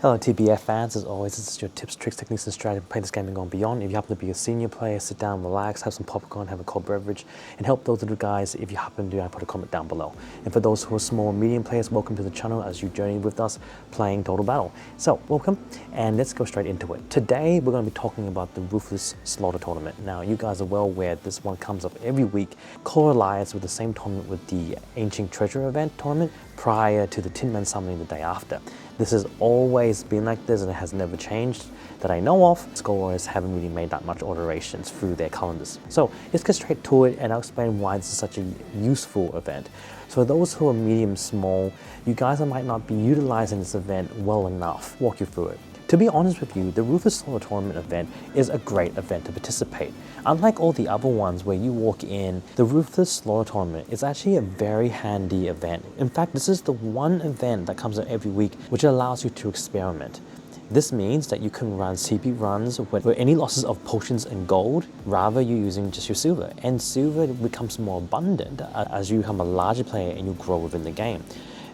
Hello TBF fans, as always this is your tips, tricks, techniques and strategy to play this game and go and beyond. If you happen to be a senior player, sit down, relax, have some popcorn, have a cold beverage, and help those little guys if you happen to, I put a comment down below. And for those who are small and medium players, welcome to the channel as you journey with us playing Total Battle. So welcome, and let's go straight into it. Today we're going to be talking about the Ruthless Slaughter Tournament. Now you guys are well aware this one comes up every week, co-allies with the same tournament with the Ancient Treasure Event tournament prior to the Tin Man summoning the day after. This has always been like this and it has never changed that I know of. Skull Warriors haven't really made that much alterations through their calendars. So let's get straight to it and I'll explain why this is such a useful event. So for those who are medium small, you guys might not be utilizing this event well enough. Walk you through it. To be honest with you, the Ruthless Slaughter Tournament event is a great event to participate. Unlike all the other ones where you walk in, the Ruthless Slaughter Tournament is actually a very handy event. In fact, this is the one event that comes out every week which allows you to experiment. This means that you can run CP runs with any losses of potions and gold, rather you're using just your silver. And silver becomes more abundant as you become a larger player and you grow within the game.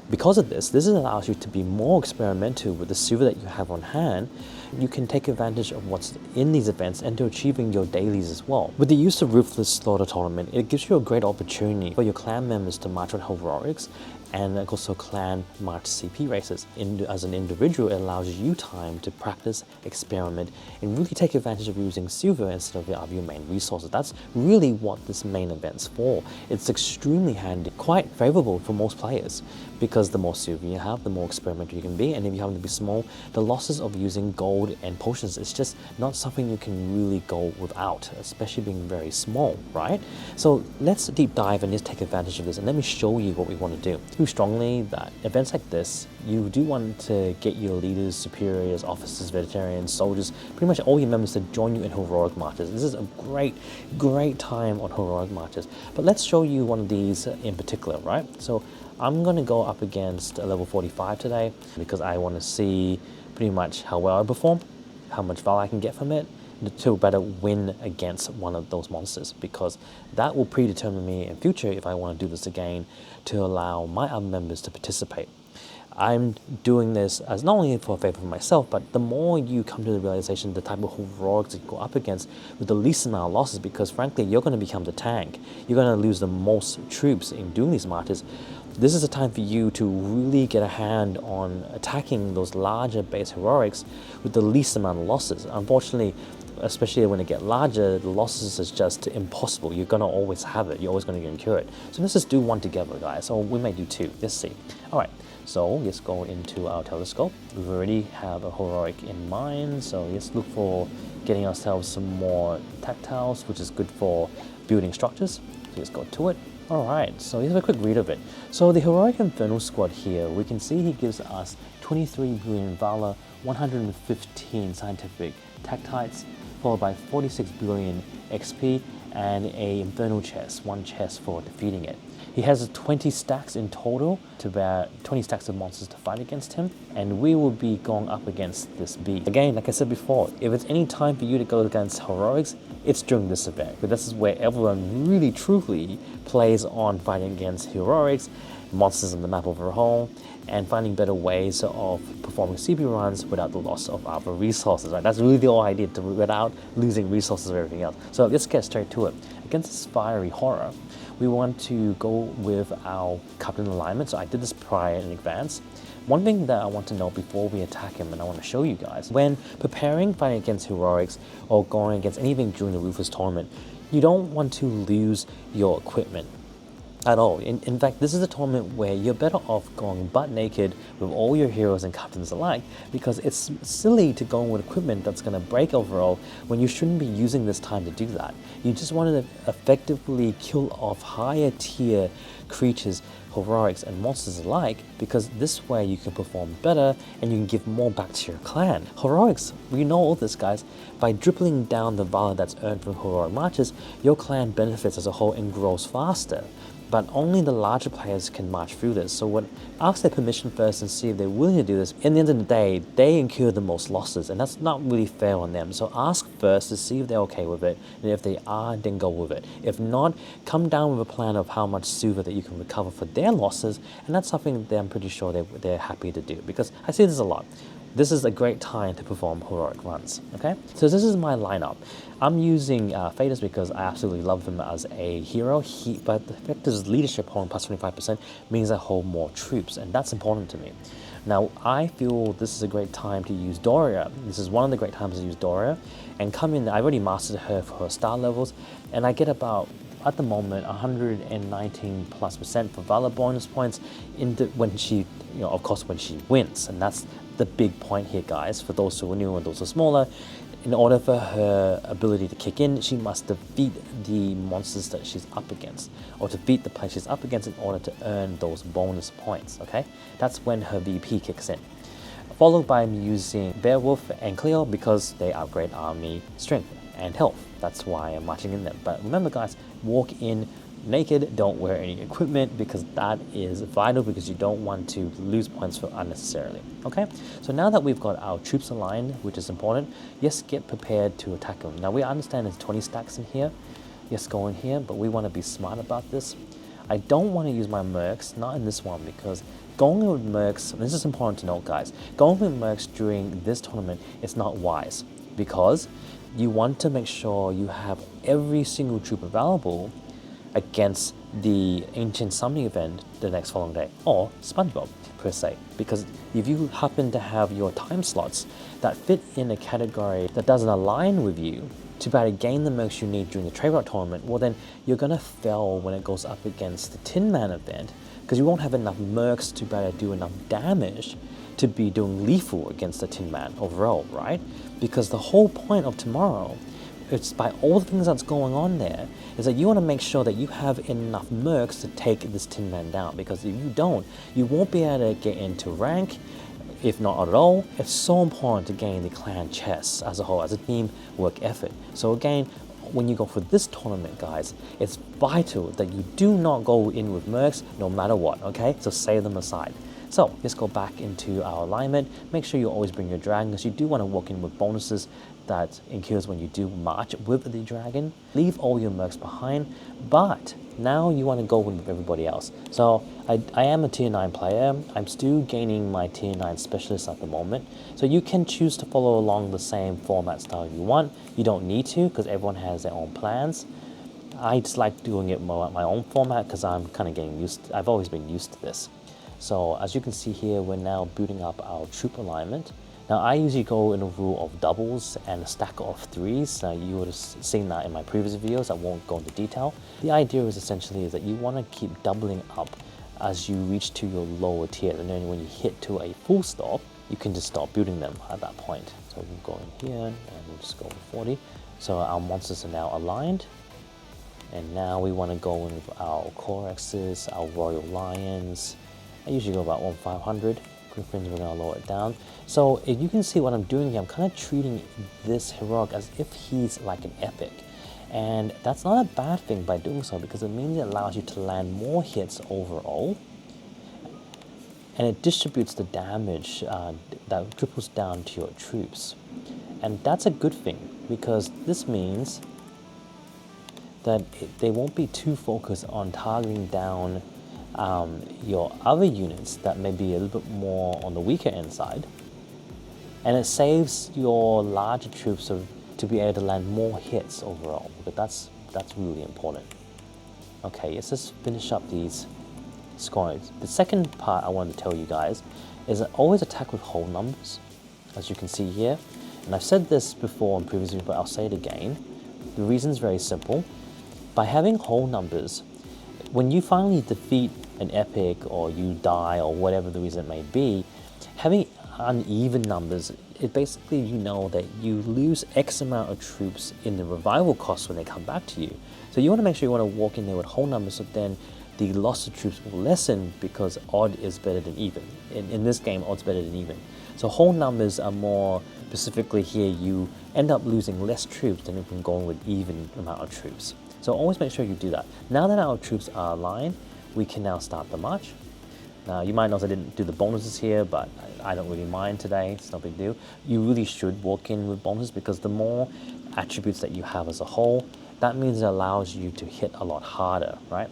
Because of this allows you to be more experimental with the silver that you have on hand. You can take advantage of what's in these events and to achieving your dailies as well. With the use of Ruthless Slaughter Tournament, it gives you a great opportunity for your clan members to march on heroics and also clan march CP races. As an individual, it allows you time to practice, experiment, and really take advantage of using silver instead of your main resources. That's really what this main event's for. It's extremely handy, quite favorable for most players, because the more silver you have, the more experimental you can be, and if you happen to be small, the losses of using gold and potions is just not something you can really go without, especially being very small, right? So let's deep dive and just take advantage of this, and let me show you what we want to do. I feel strongly that events like this, you do want to get your leaders, superiors, officers, vegetarians, soldiers, pretty much all your members to join you in heroic marches. This is a great time on heroic marches. But let's show you one of these in particular, right? So I'm going to go up against a level 45 today because I want to see pretty much how well I perform, how much value I can get from it, to better win against one of those monsters, because that will predetermine me in future if I want to do this again to allow my other members to participate. I'm doing this as not only for a favor for myself, but the more you come to the realization the type of heroics you go up against with the least amount of losses, because frankly you're going to become the tank. You're going to lose the most troops in doing these marches. This is a time for you to really get a hand on attacking those larger base heroics with the least amount of losses. Unfortunately, especially when they get larger, the losses is just impossible. You're going to always have it. You're always going to incur it. So let's just do one together, guys. So we may do two. Let's see. All right. So let's go into our telescope. We already have a heroic in mind. So let's look for getting ourselves some more tactiles, which is good for building structures. So let's go to it. Alright, so here's a quick read of it. So the Heroic Infernal Squad here, we can see he gives us 23 billion Valor, 115 scientific tactites, followed by 46 billion XP, and a Infernal chest, one chest for defeating it. He has 20 stacks in total, to about 20 stacks of monsters to fight against him, and we will be going up against this beast. Again, like I said before, if it's any time for you to go against heroics, it's during this event, but this is where everyone really truly plays on fighting against heroics, monsters on the map overall, and finding better ways of performing CP runs without the loss of our resources, right? That's really the whole idea, without losing resources or everything else. So let's get straight to it. Against this fiery horror, we want to go with our captain alignment. So I did this prior in advance. One thing that I want to know before we attack him, and I want to show you guys, when preparing fighting against heroics or going against anything during the Ruthless tournament, you don't want to lose your equipment at all. In fact, this is a tournament where you're better off going butt naked with all your heroes and captains alike, because it's silly to go with equipment that's going to break overall when you shouldn't be using this time to do that. You just want to effectively kill off higher tier creatures, heroics and monsters alike, because this way you can perform better and you can give more back to your clan. Heroics, we know all this, guys. By dribbling down the valor that's earned from heroic marches, your clan benefits as a whole and grows faster. But only the larger players can march through this. So ask their permission first and see if they're willing to do this. In the end of the day, they incur the most losses, and that's not really fair on them. So ask first to see if they're okay with it, and if they are, then go with it. If not, come down with a plan of how much silver that you can recover for their losses, and that's something that I'm pretty sure they're happy to do, because I see this a lot. this is a great time to perform heroic runs, okay? So this is my lineup. I'm using Phaedus because I absolutely love him as a hero, but the fact his leadership holding plus 25% means I hold more troops, and that's important to me. Now, I feel this is a great time to use Doria. This is one of the great times to use Doria, and come in, I've already mastered her for her star levels, and I get about, at the moment, 119+% for Valor bonus points when she, of course, when she wins. And that's the big point here, guys, for those who are new and those who are smaller. In order for her ability to kick in, she must defeat the monsters that she's up against, or defeat the place she's up against in order to earn those bonus points, okay? That's when her VP kicks in. Followed by me using Beowulf and Cleo because they upgrade army strength and health. That's why I'm marching in them. But remember, guys, walk in naked, don't wear any equipment, because that is vital, because you don't want to lose points for unnecessarily. Okay, so now that we've got our troops aligned, which is important, yes, get prepared to attack them. Now we understand there's 20 stacks in here. Yes, go in here, but we want to be smart about this. I don't want to use my mercs, not in this one, because going with mercs, and this is important to note, guys, going with mercs during this tournament is not wise, because you want to make sure you have every single troop available against the ancient summoning event the next following day, or SpongeBob per se, because if you happen to have your time slots that fit in a category that doesn't align with you to be able to gain the mercs you need during the trade route tournament, well then you're gonna fail when it goes up against the Tin Man event, because you won't have enough mercs to be able to do enough damage to be doing lethal against the Tin Man overall, right? Because the whole point of tomorrow, it's by all the things that's going on there, is that you want to make sure that you have enough mercs to take this Tin Man down, because if you don't, you won't be able to get into rank, if not at all. It's so important to gain the clan chest as a whole, as a team work effort. So again, when you go for this tournament, guys, it's vital that you do not go in with mercs no matter what, okay? So save them aside. So let's go back into our alignment. Make sure you always bring your dragon, because you do want to walk in with bonuses that incurs when you do march with the dragon. Leave all your mercs behind, but now you want to go in with everybody else. So I am a tier 9 player. I'm still gaining my tier 9 specialist at the moment. So you can choose to follow along the same format style you want. You don't need to, because everyone has their own plans. I just like doing it more at my own format, because I'm kind of getting I've always been used to this. So as you can see here, we're now building up our troop alignment. Now I usually go in a rule of doubles and a stack of threes. You would have seen that in my previous videos. I won't go into detail. The idea is essentially that you want to keep doubling up as you reach to your lower tier, and then when you hit to a full stop, you can just stop building them at that point. So we'll go in here and we'll just go with 40. So our monsters are now aligned. And now we want to go in with our Corexes, our Royal Lions. I usually go about 1,500. Griffins, we're going to lower it down. So if you can see what I'm doing here, I'm kind of treating this heroic as if he's like an epic. And that's not a bad thing by doing so, because it means it allows you to land more hits overall. And it distributes the damage that triples down to your troops. And that's a good thing, because this means that they won't be too focused on targeting down your other units that may be a little bit more on the weaker end side, and it saves your larger troops to be able to land more hits overall, but that's really important. Okay, let's just finish up these scoring. The second part I wanted to tell you guys is that always attack with whole numbers, as you can see here. And I've said this before in previous videos, but I'll say it again. The reason is very simple. By having whole numbers, when you finally defeat an epic, or you die, or whatever the reason it may be, having uneven numbers, it basically, you know that you lose X amount of troops in the revival costs when they come back to you. So you want to make sure you want to walk in there with whole numbers, so then the loss of troops will lessen, because odd is better than even. In this game, odd's better than even. So whole numbers are more specifically here, you end up losing less troops than if you're going with even amount of troops. So always make sure you do that. Now that our troops are aligned, we can now start the march. Now you might notice I didn't do the bonuses here, but I don't really mind today, it's no big deal. You really should walk in with bonuses, because the more attributes that you have as a whole, that means it allows you to hit a lot harder, right?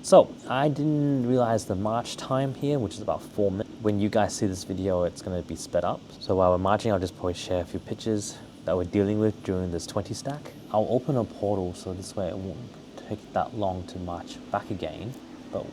So I didn't realize the march time here, which is about 4 minutes. when you guys see this video, it's going to be sped up. So while we're marching, I'll just probably share a few pictures that we're dealing with during this 20 stack. I'll open a portal so this way it won't take that long to march back again, but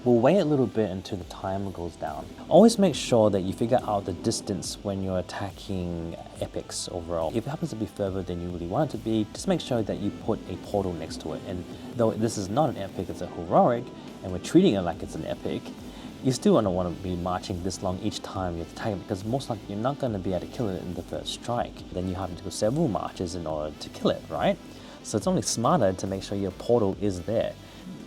we'll wait a little bit until the timer goes down. Always make sure that you figure out the distance when you're attacking epics overall. If it happens to be further than you really want it to be, just make sure that you put a portal next to it. And though this is not an epic, it's a heroic, and we're treating it like it's an epic, you still don't want to be marching this long each time you attack it, because most likely you're not going to be able to kill it in the first strike. Then you have to go several marches in order to kill it, right? So it's only smarter to make sure your portal is there.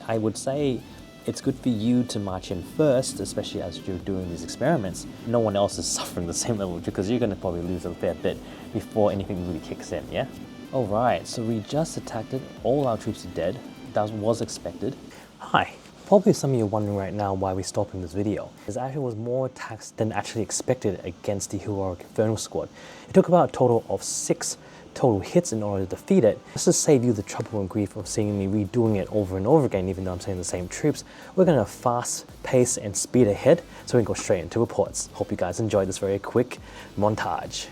I would say it's good for you to march in first, especially as you're doing these experiments. No one else is suffering the same level because you're going to probably lose a fair bit before anything really kicks in, yeah? Alright, so we just attacked it. All our troops are dead. That was expected. Hi. Probably some of you are wondering right now why we're stopping this video. There actually was more attacks than actually expected against the heroic Infernal Squad. It took about a total of 6 total hits in order to defeat it. Just to save you the trouble and grief of seeing me redoing it over and over again, even though I'm saying the same troops, we're gonna fast pace and speed ahead so we can go straight into reports. Hope you guys enjoyed this very quick montage.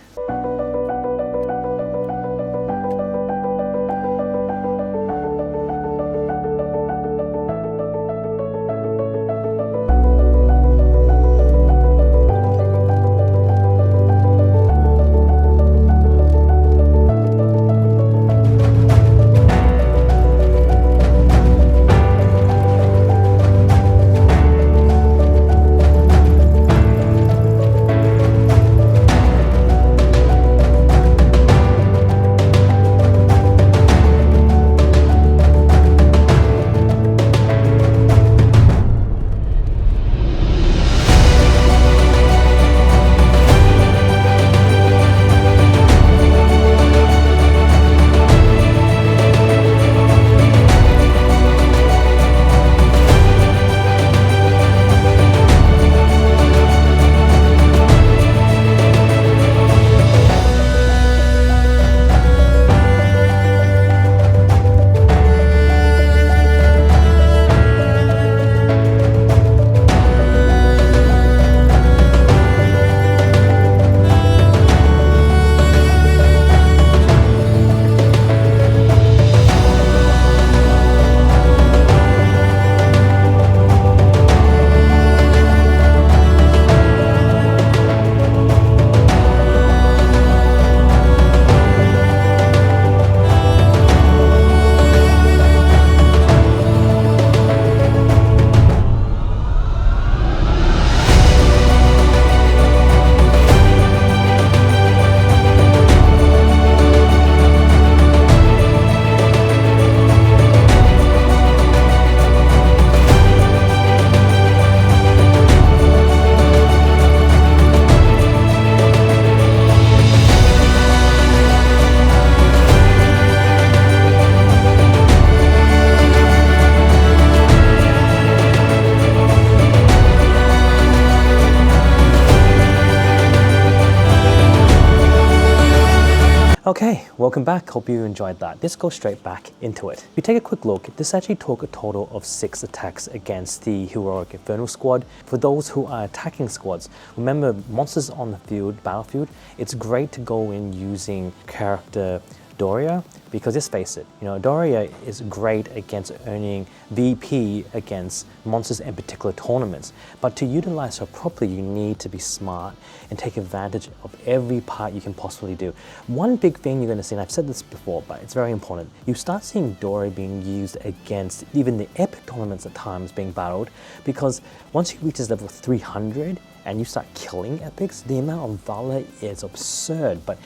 Okay, welcome back. Hope you enjoyed that. Let's go straight back into it. If you take a quick look, this actually took a total of 6 attacks against the heroic Infernal Squad. For those who are attacking squads, remember monsters on the battlefield, it's great to go in using character Doria, because let's face it, Doria is great against earning VP against monsters in particular tournaments. But to utilize her properly, you need to be smart and take advantage of every part you can possibly do. One big thing you're going to see, and I've said this before, but it's very important, you start seeing Doria being used against even the epic tournaments at times being battled, because once you reach level 300 and you start killing epics, the amount of valor is absurd. But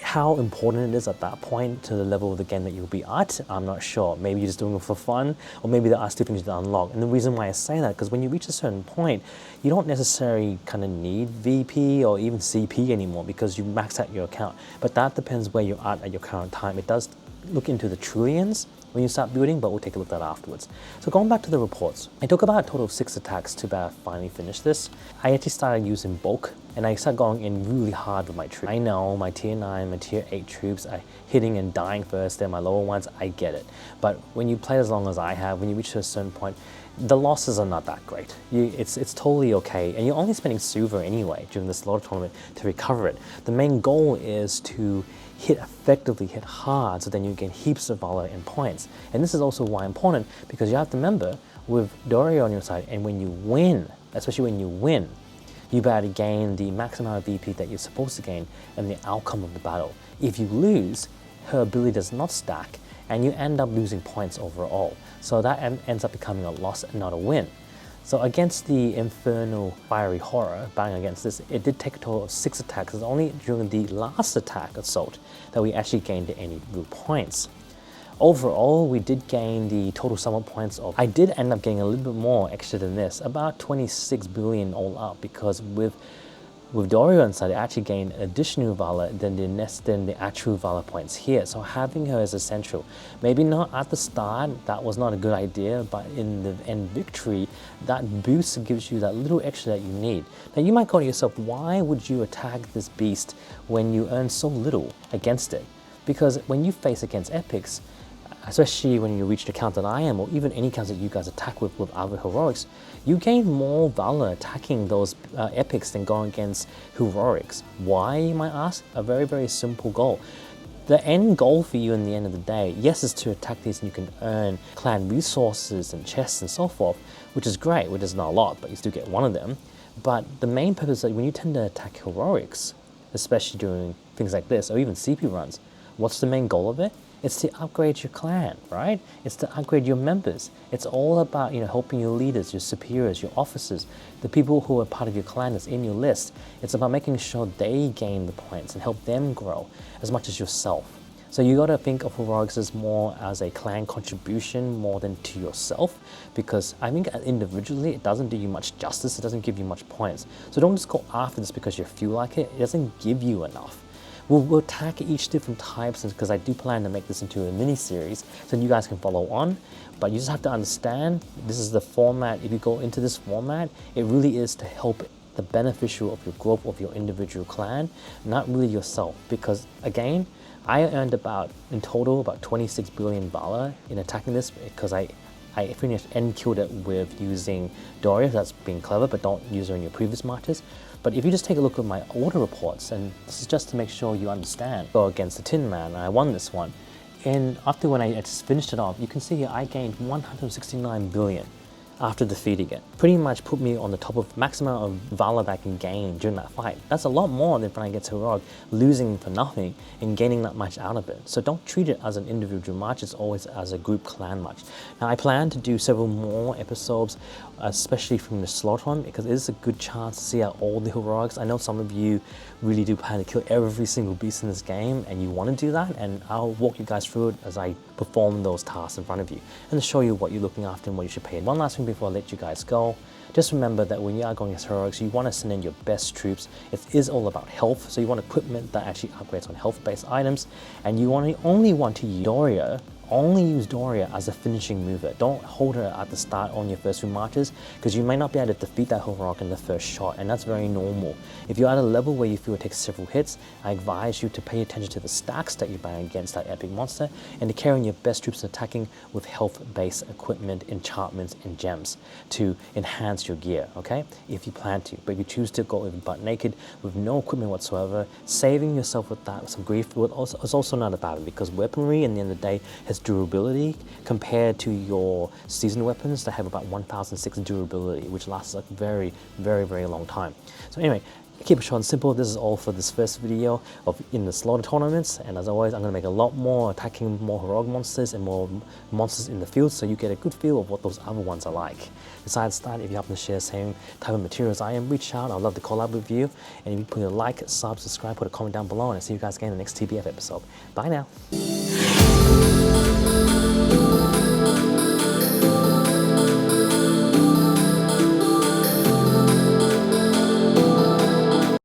how important it is at that point to the level of the game that you'll be at, I'm not sure. Maybe you're just doing it for fun, or maybe there are still things to unlock. And the reason why I say that, because when you reach a certain point, you don't necessarily kind of need VP or even CP anymore because you max out your account. But that depends where you're at your current time. It does look into the trillions, when you start building, but we'll take a look at that afterwards. So going back to the reports, it took about a total of 6 attacks to finally finish this. I actually started using bulk, and I started going in really hard with my troops. I know my tier 9, my tier 8 troops are hitting and dying first, they're my lower ones, I get it. But when you play as long as I have, when you reach to a certain point, the losses are not that great. It's totally okay, and you're only spending silver anyway during the slaughter tournament to recover it. The main goal is to effectively hit hard, so then you gain heaps of valor and points. And this is also why important, because you have to remember, with Doria on your side, and when you win, especially when you win, you better gain the max amount of VP that you're supposed to gain and the outcome of the battle. If you lose, her ability does not stack, and you end up losing points overall. So that ends up becoming a loss and not a win. So against the Infernal Fiery Horror, battling against this, it did take a total of 6 attacks. It's only during the last attack assault that we actually gained any real points. Overall, we did gain the total summon points of, I did end up getting a little bit more extra than this, about 26 billion all up, because with Doria inside, I actually gained additional valor than the actual valor points here. So having her is essential. Maybe not at the start, that was not a good idea, but in the end victory, that boost gives you that little extra that you need. Now you might go to yourself, why would you attack this beast when you earn so little against it? Because when you face against epics, especially when you reach the count that I am, or even any counts that you guys attack with other heroics, you gain more valor attacking those epics than going against heroics. Why, you might ask? A very, very simple goal. The end goal for you in the end of the day, yes, is to attack these and you can earn clan resources and chests and so forth, which is great, which is not a lot, but you still get one of them. But the main purpose is that when you tend to attack heroics, especially during things like this, or even CP runs, what's the main goal of it? It's to upgrade your clan, right? It's to upgrade your members. It's all about, helping your leaders, your superiors, your officers, the people who are part of your clan that's in your list. It's about making sure they gain the points and help them grow as much as yourself. So you gotta think of heroics as more as a clan contribution more than to yourself, because I think individually it doesn't do you much justice, it doesn't give you much points. So don't just go after this because you feel like it doesn't give you enough. We'll attack each different types, because I do plan to make this into a mini-series so you guys can follow on. But you just have to understand, this is the format. If you go into this format, it really is to help the beneficial of your growth of your individual clan, not really yourself. Because again, I earned in total about 26 billion valor in attacking this, because I finished and killed it with using Doria. That's being clever, but don't use her in your previous marches. But if you just take a look at my order reports, and this is just to make sure you understand, go against the Tin Man, I won this one. And after when I just finished it off, you can see here I gained 169 billion after defeating it. Pretty much put me on the top of max amount of valor that I can gain during that fight. That's a lot more than when I get to heroic, losing for nothing and gaining that much out of it. So don't treat it as an individual match, it's always as a group clan match. Now I plan to do several more episodes, especially from the Slaughteron, because it is a good chance to see out all the heroics. I know some of you really do plan to kill every single beast in this game, and you want to do that, and I'll walk you guys through it as I perform those tasks in front of you, and to show you what you're looking after and what you should pay. One last thing before I let you guys go, just remember that when you are going as heroics, you want to send in your best troops. It is all about health, so you want equipment that actually upgrades on health-based items, and you only want to use Doria. Only use Doria as a finishing mover. Don't hold her at the start on your first few marches, because you may not be able to defeat that heroic in the first shot, and that's very normal. If you're at a level where you feel it takes several hits, I advise you to pay attention to the stacks that you're buying against that epic monster, and to carry in your best troops attacking with health-based equipment, enchantments, and gems to enhance your gear, okay? If you plan to. But if you choose to go even butt naked with no equipment whatsoever, saving yourself with that, some grief, is also not a bad one, because weaponry, in the end of the day, has durability compared to your seasoned weapons that have about 1006 durability, which lasts a very, very, very long time. So anyway, keep it short and simple. This is all for this first video in the slaughter tournaments, and as always, I'm going to make a lot more attacking more heroic monsters and more monsters in the field, so you get a good feel of what those other ones are like. Besides that, if you happen to share the same type of materials I am, reach out. I'd love to collab with you, and if you put a like, subscribe, put a comment down below, and I'll see you guys again in the next TBF episode. Bye now.